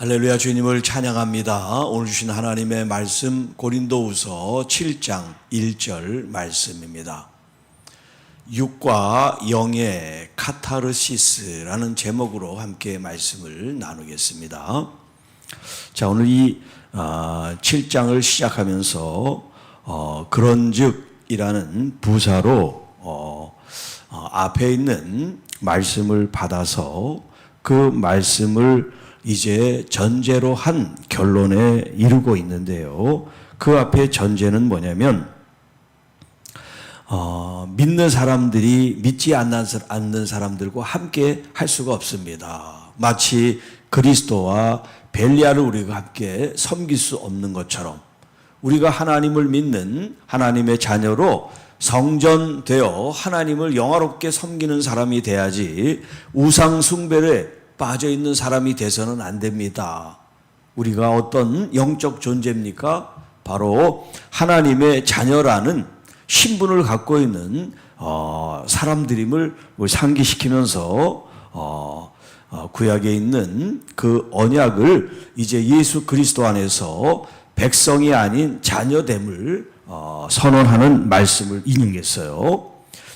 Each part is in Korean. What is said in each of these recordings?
할렐루야. 주님을 찬양합니다. 오늘 주신 하나님의 말씀 고린도후서 7장 1절 말씀입니다. 육과 영의 카타르시스라는 제목으로 함께 말씀을 나누겠습니다. 자, 오늘 이 7장을 시작하면서 그런즉이라는 부사로 앞에 있는 말씀을 받아서 그 말씀을 이제 전제로 한 결론에 이르고 있는데요. 그 앞에 전제는 뭐냐면 믿는 사람들이 믿지 않는 사람들과 함께 할 수가 없습니다. 마치 그리스도와 벨리알을 우리가 함께 섬길 수 없는 것처럼 우리가 하나님을 믿는 하나님의 자녀로 성전되어 하나님을 영화롭게 섬기는 사람이 돼야지 우상 숭배에 빠져 있는 사람이 돼서는 안 됩니다. 우리가 어떤 영적 존재입니까? 바로 하나님의 자녀라는 신분을 갖고 있는 사람들임을 상기시키면서 구약에 있는 그 언약을 이제 예수 그리스도 안에서 백성이 아닌 자녀됨을 선언하는 말씀을 인용했어요.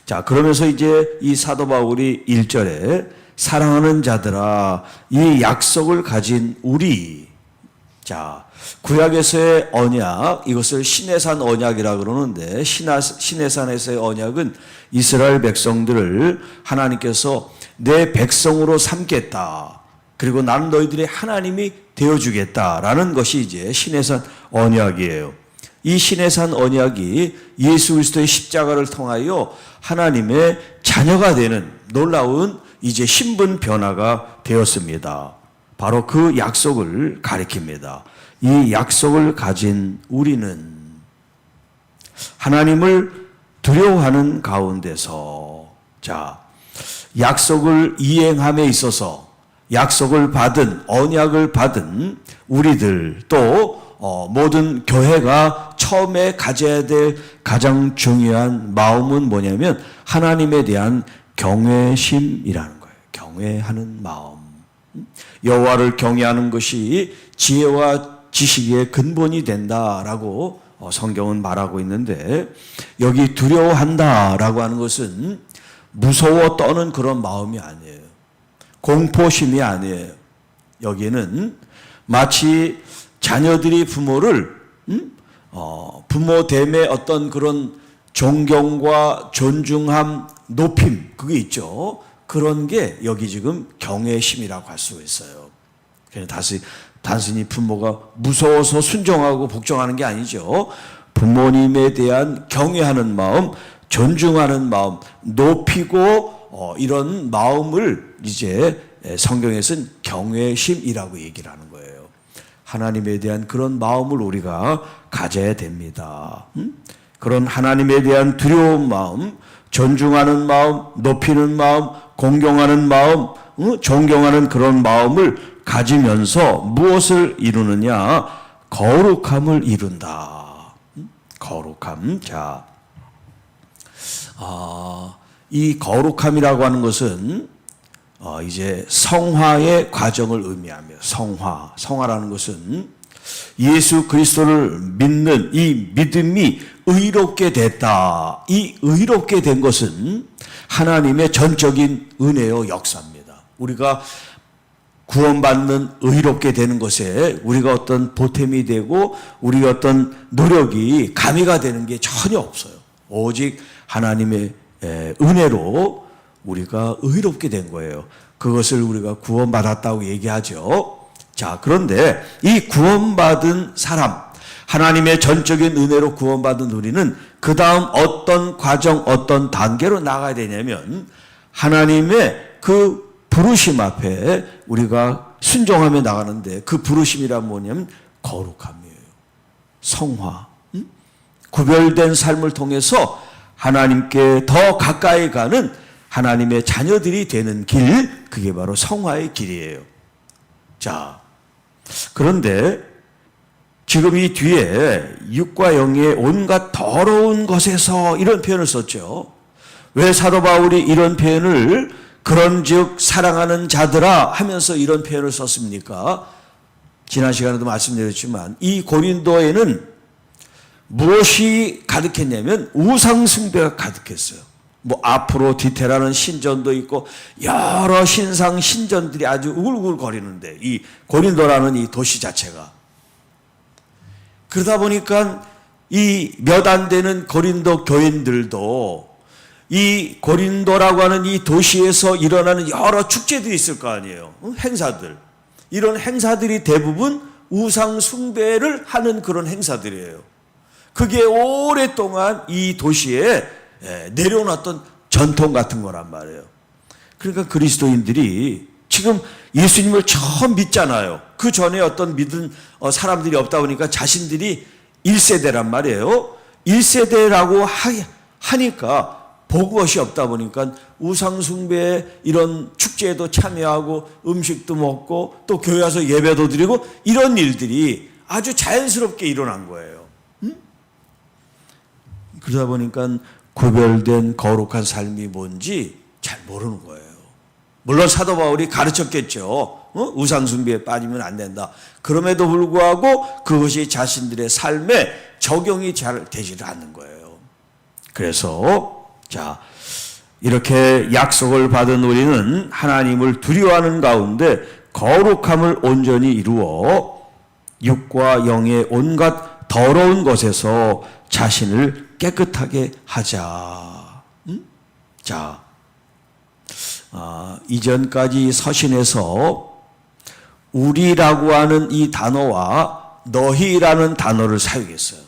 자, 그러면서 이제 이 사도 바울이 1절에 사랑하는 자들아, 이 약속을 가진 우리. 자, 구약에서의 언약, 이것을 시내산 언약이라 그러는데, 시내산에서의 언약은 이스라엘 백성들을 하나님께서 내 백성으로 삼겠다. 그리고 나는 너희들의 하나님이 되어주겠다라는 것이 이제 시내산 언약이에요. 이 시내산 언약이 예수 그리스도의 십자가를 통하여 하나님의 자녀가 되는 놀라운 이제 신분 변화가 되었습니다. 바로 그 약속을 가리킵니다. 이 약속을 가진 우리는 하나님을 두려워하는 가운데서, 자, 약속을 이행함에 있어서 약속을 받은, 언약을 받은 우리들, 또 모든 교회가 처음에 가져야 될 가장 중요한 마음은 뭐냐면 하나님에 대한 경외심이라는 거예요. 경외하는 마음. 여호와를 경외하는 것이 지혜와 지식의 근본이 된다라고 성경은 말하고 있는데, 여기 두려워한다라고 하는 것은 무서워 떠는 그런 마음이 아니에요. 공포심이 아니에요. 여기는 마치 자녀들이 부모를 부모됨의 어떤 그런 존경과 존중함, 높임, 그게 있죠. 그런 게 여기 지금 경외심이라고 할 수 있어요. 그냥 단순히 부모가 무서워서 순종하고 복종하는 게 아니죠. 부모님에 대한 경외하는 마음, 존중하는 마음, 높이고 이런 마음을 이제 성경에서는 경외심이라고 얘기를 하는 거예요. 하나님에 대한 그런 마음을 우리가 가져야 됩니다. 그런 하나님에 대한 두려운 마음, 존중하는 마음, 높이는 마음, 공경하는 마음, 존경하는 그런 마음을 가지면서 무엇을 이루느냐? 거룩함을 이룬다. 거룩함. 자, 이 거룩함이라고 하는 것은 이제 성화의 과정을 의미하며, 성화라는 것은 예수 그리스도를 믿는 이 믿음이 의롭게 됐다. 이 의롭게 된 것은 하나님의 전적인 은혜요 역사입니다. 우리가 구원받는 의롭게 되는 것에 우리가 어떤 보탬이 되고 우리가 어떤 노력이 가미가 되는 게 전혀 없어요. 오직 하나님의 은혜로 우리가 의롭게 된 거예요. 그것을 우리가 구원받았다고 얘기하죠. 자, 그런데 이 구원받은 사람, 하나님의 전적인 은혜로 구원받은 우리는 그 다음 어떤 과정, 어떤 단계로 나가야 되냐면 하나님의 그 부르심 앞에 우리가 순종하며 나가는데, 그 부르심이란 뭐냐면 거룩함이에요. 성화. 구별된 삶을 통해서 하나님께 더 가까이 가는 하나님의 자녀들이 되는 길, 그게 바로 성화의 길이에요. 자, 그런데 지금 이 뒤에 육과 영의 온갖 더러운 것에서 이런 표현을 썼죠. 왜 사도 바울이 이런 표현을 그런즉 사랑하는 자들아 하면서 이런 표현을 썼습니까? 지난 시간에도 말씀드렸지만 이 고린도에는 무엇이 가득했냐면 우상숭배가 가득했어요. 뭐 아프로디테라는 신전도 있고 여러 신상 신전들이 아주 우글우글거리는데 이 고린도라는 이 도시 자체가, 그러다 보니까 이 몇 안 되는 고린도 교인들도 이 고린도라고 하는 이 도시에서 일어나는 여러 축제들이 있을 거 아니에요. 행사들. 이런 행사들이 대부분 우상 숭배를 하는 그런 행사들이에요. 그게 오랫동안 이 도시에 내려놨던 전통 같은 거란 말이에요. 그러니까 그리스도인들이 지금 예수님을 처음 믿잖아요. 그 전에 어떤 믿은 사람들이 없다 보니까 자신들이 1세대란 말이에요. 1세대라고 하니까 볼 것이 없다 보니까 우상숭배 이런 축제에도 참여하고 음식도 먹고 또 교회 와서 예배도 드리고 이런 일들이 아주 자연스럽게 일어난 거예요. 그러다 보니까 구별된 거룩한 삶이 뭔지 잘 모르는 거예요. 물론 사도 바울이 가르쳤겠죠. 우상숭배에 빠지면 안 된다. 그럼에도 불구하고 그것이 자신들의 삶에 적용이 잘 되지를 않는 거예요. 그래서 자, 이렇게 약속을 받은 우리는 하나님을 두려워하는 가운데 거룩함을 온전히 이루어 육과 영의 온갖 더러운 것에서 자신을 깨끗하게 하자. 자, 이전까지 서신에서 우리라고 하는 이 단어와 너희라는 단어를 사용했어요.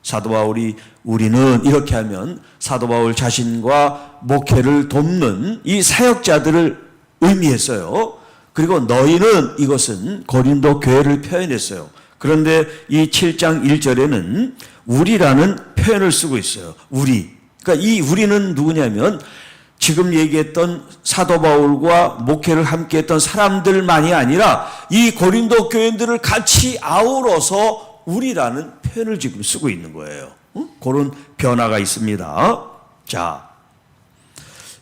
사도 바울이 우리는 이렇게 하면 사도 바울 자신과 목회를 돕는 이 사역자들을 의미했어요. 그리고 너희는 이것은 고린도 교회를 표현했어요. 그런데 이 7장 1절에는 우리라는 표현을 쓰고 있어요. 우리. 그러니까 이 우리는 누구냐면 지금 얘기했던 사도 바울과 목회를 함께 했던 사람들만이 아니라 이 고린도 교인들을 같이 아우러서 우리라는 표현을 지금 쓰고 있는 거예요. 그런 변화가 있습니다. 자,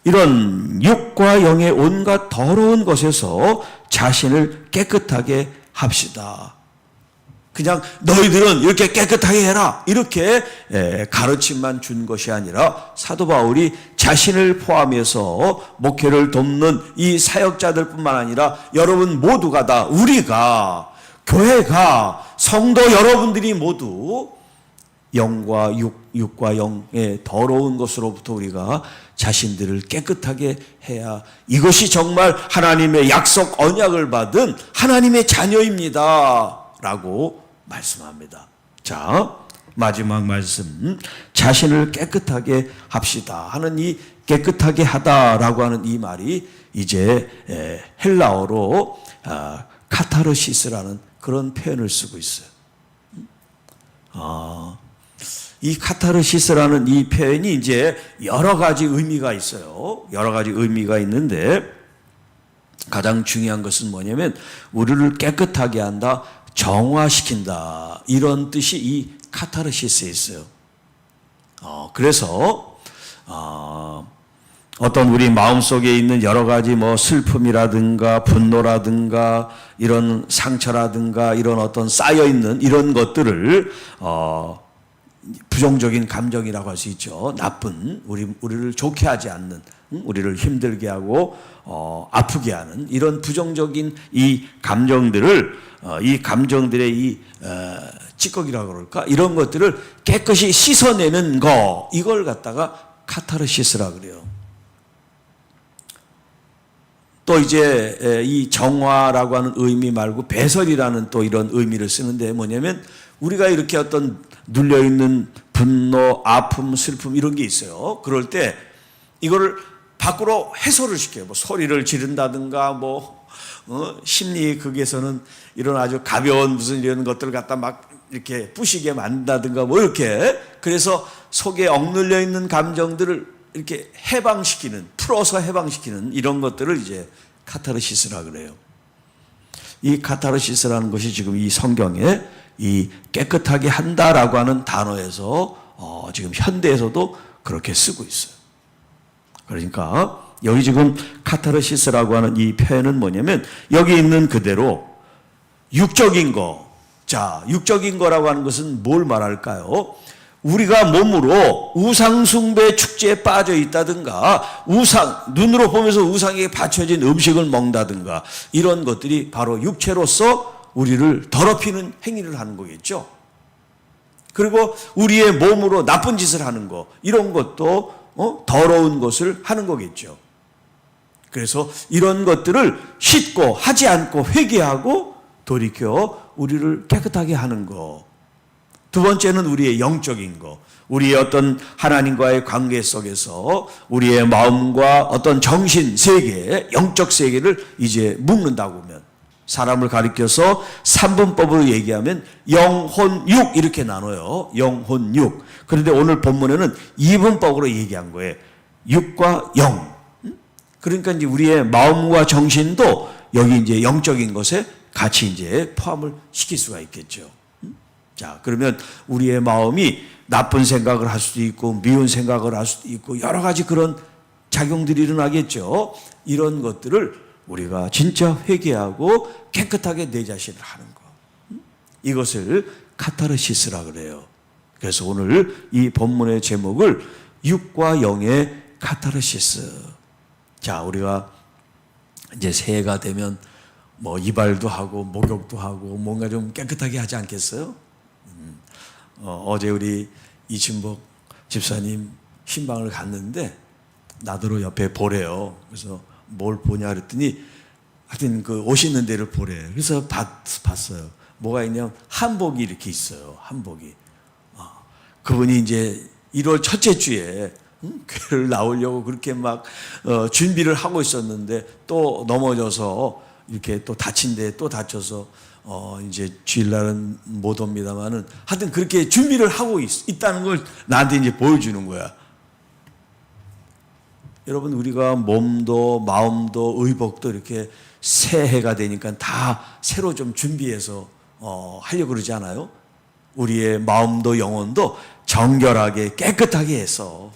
이런 육과 영의 온갖 더러운 것에서 자신을 깨끗하게 합시다. 그냥 너희들은 이렇게 깨끗하게 해라 이렇게 가르침만 준 것이 아니라 사도 바울이 자신을 포함해서 목회를 돕는 이 사역자들뿐만 아니라 여러분 모두가 다, 우리가, 교회가, 성도 여러분들이 모두 영과 육과 영의 더러운 것으로부터 우리가 자신들을 깨끗하게 해야 이것이 정말 하나님의 약속 언약을 받은 하나님의 자녀입니다 라고 말씀합니다. 자, 마지막 말씀, 자신을 깨끗하게 합시다 하는 이 깨끗하게 하다라고 하는 이 말이 이제 헬라어로 카타르시스라는 그런 표현을 쓰고 있어요. 이 카타르시스라는 이 표현이 이제 여러 가지 의미가 있어요. 여러 가지 의미가 있는데 가장 중요한 것은 뭐냐면 우리를 깨끗하게 한다, 정화시킨다, 이런 뜻이 이 카타르시스에 있어요. 그래서 어떤 우리 마음속에 있는 여러 가지 뭐 슬픔이라든가 분노라든가 이런 상처라든가 이런 어떤 쌓여있는 이런 것들을 부정적인 감정이라고 할 수 있죠. 나쁜, 우리를 좋게 하지 않는, 우리를 힘들게 하고 아프게 하는 이런 부정적인 이 감정들을 이 감정들의 이 찌꺼기라고 그럴까, 이런 것들을 깨끗이 씻어내는 거, 이걸 갖다가 카타르시스라 그래요. 또 이제 이 정화라고 하는 의미 말고 배설이라는 또 이런 의미를 쓰는데 뭐냐면 우리가 이렇게 어떤 눌려있는 분노, 아픔, 슬픔 이런 게 있어요. 그럴 때 이거를 밖으로 해소를 시켜요. 뭐 소리를 지른다든가 뭐 심리극에서는 이런 아주 가벼운 무슨 이런 것들을 갖다 막 이렇게 부시게 만든다든가 뭐 이렇게, 그래서 속에 억눌려 있는 감정들을 이렇게 해방시키는, 풀어서 해방시키는 이런 것들을 이제 카타르시스라 그래요. 이 카타르시스라는 것이 지금 이 성경에 이 깨끗하게 한다라고 하는 단어에서 지금 현대에서도 그렇게 쓰고 있어요. 그러니까 여기 지금 카타르시스라고 하는 이 표현은 뭐냐면 여기 있는 그대로 육적인 거. 자, 육적인 거라고 하는 것은 뭘 말할까요? 우리가 몸으로 우상숭배 축제에 빠져 있다든가, 눈으로 보면서 우상에게 바쳐진 음식을 먹는다든가, 이런 것들이 바로 육체로서 우리를 더럽히는 행위를 하는 거겠죠. 그리고 우리의 몸으로 나쁜 짓을 하는 거, 이런 것도 더러운 것을 하는 거겠죠. 그래서 이런 것들을 씻고 하지 않고 회개하고 돌이켜 우리를 깨끗하게 하는 거. 두 번째는 우리의 영적인 거. 우리의 어떤 하나님과의 관계 속에서 우리의 마음과 어떤 정신 세계, 영적 세계를 이제 묶는다고 하면, 사람을 가리켜서 3분법으로 얘기하면 영혼, 육 이렇게 나눠요. 영혼, 육. 그런데 오늘 본문에는 2분법으로 얘기한 거예요. 육과 영. 그러니까 이제 우리의 마음과 정신도 여기 이제 영적인 것에 같이 이제 포함을 시킬 수가 있겠죠. 자, 그러면 우리의 마음이 나쁜 생각을 할 수도 있고 미운 생각을 할 수도 있고 여러 가지 그런 작용들이 일어나겠죠. 이런 것들을 우리가 진짜 회개하고 깨끗하게 내 자신을 하는 것. 이것을 카타르시스라 그래요. 그래서 오늘 이 본문의 제목을 육과 영의 카타르시스. 자, 우리가 이제 새해가 되면 뭐 이발도 하고 목욕도 하고 뭔가 좀 깨끗하게 하지 않겠어요? 어제 우리 이춘복 집사님 신방을 갔는데 나더러 옆에 보래요. 그래서 뭘 보냐 그랬더니 하여튼 그 옷 있는 데를 보래. 그래서 봤어요. 뭐가 있냐면 한복이 이렇게 있어요. 한복이. 그분이 이제 1월 첫째 주에 교회를 나오려고 그렇게 막 준비를 하고 있었는데 또 넘어져서 이렇게 또 다친 데 또 다쳐서 이제 주일날은 못 옵니다만은 하여튼 그렇게 준비를 하고 있다는 걸 나한테 이제 보여주는 거야. 여러분, 우리가 몸도 마음도 의복도 이렇게 새해가 되니까 다 새로 좀 준비해서 하려고 그러지 않아요? 우리의 마음도 영혼도 정결하게 깨끗하게 해서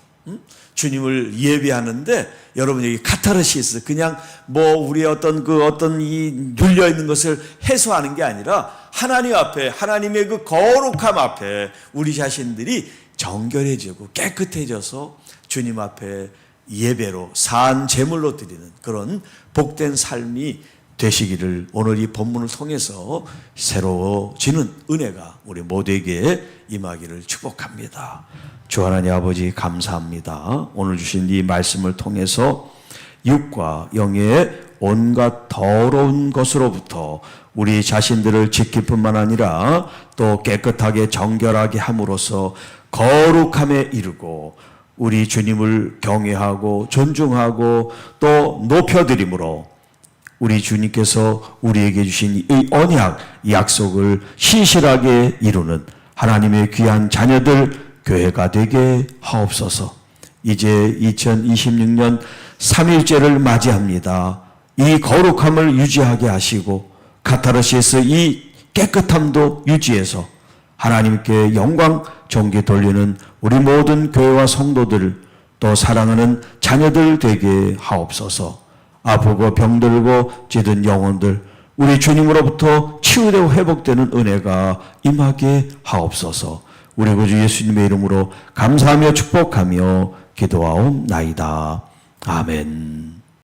주님을 예배하는데, 여러분 여기 카타르시스, 그냥 뭐 우리의 어떤 이 눌려 있는 것을 해소하는 게 아니라 하나님 앞에, 하나님의 그 거룩함 앞에 우리 자신들이 정결해지고 깨끗해져서 주님 앞에 예배로 산 제물로 드리는 그런 복된 삶이 되시기를 오늘 이 본문을 통해서 새로워지는 은혜가 우리 모두에게 임하기를 축복합니다. 주 하나님 아버지 감사합니다. 오늘 주신 이 말씀을 통해서 육과 영의 온갖 더러운 것으로부터 우리 자신들을 지킬 뿐만 아니라 또 깨끗하게 정결하게 함으로써 거룩함에 이르고 우리 주님을 경외하고 존중하고 또 높여드림으로 우리 주님께서 우리에게 주신 이 언약, 약속을 신실하게 이루는 하나님의 귀한 자녀들 교회가 되게 하옵소서. 이제 2026년 3일째를 맞이합니다. 이 거룩함을 유지하게 하시고 카타르시스 이 깨끗함도 유지해서 하나님께 영광 존귀 돌리는 우리 모든 교회와 성도들 또 사랑하는 자녀들 되게 하옵소서. 아프고 병들고 찌든 영혼들 우리 주님으로부터 치유되고 회복되는 은혜가 임하게 하옵소서. 우리 구주 예수님의 이름으로 감사하며 축복하며 기도하옵나이다. 아멘.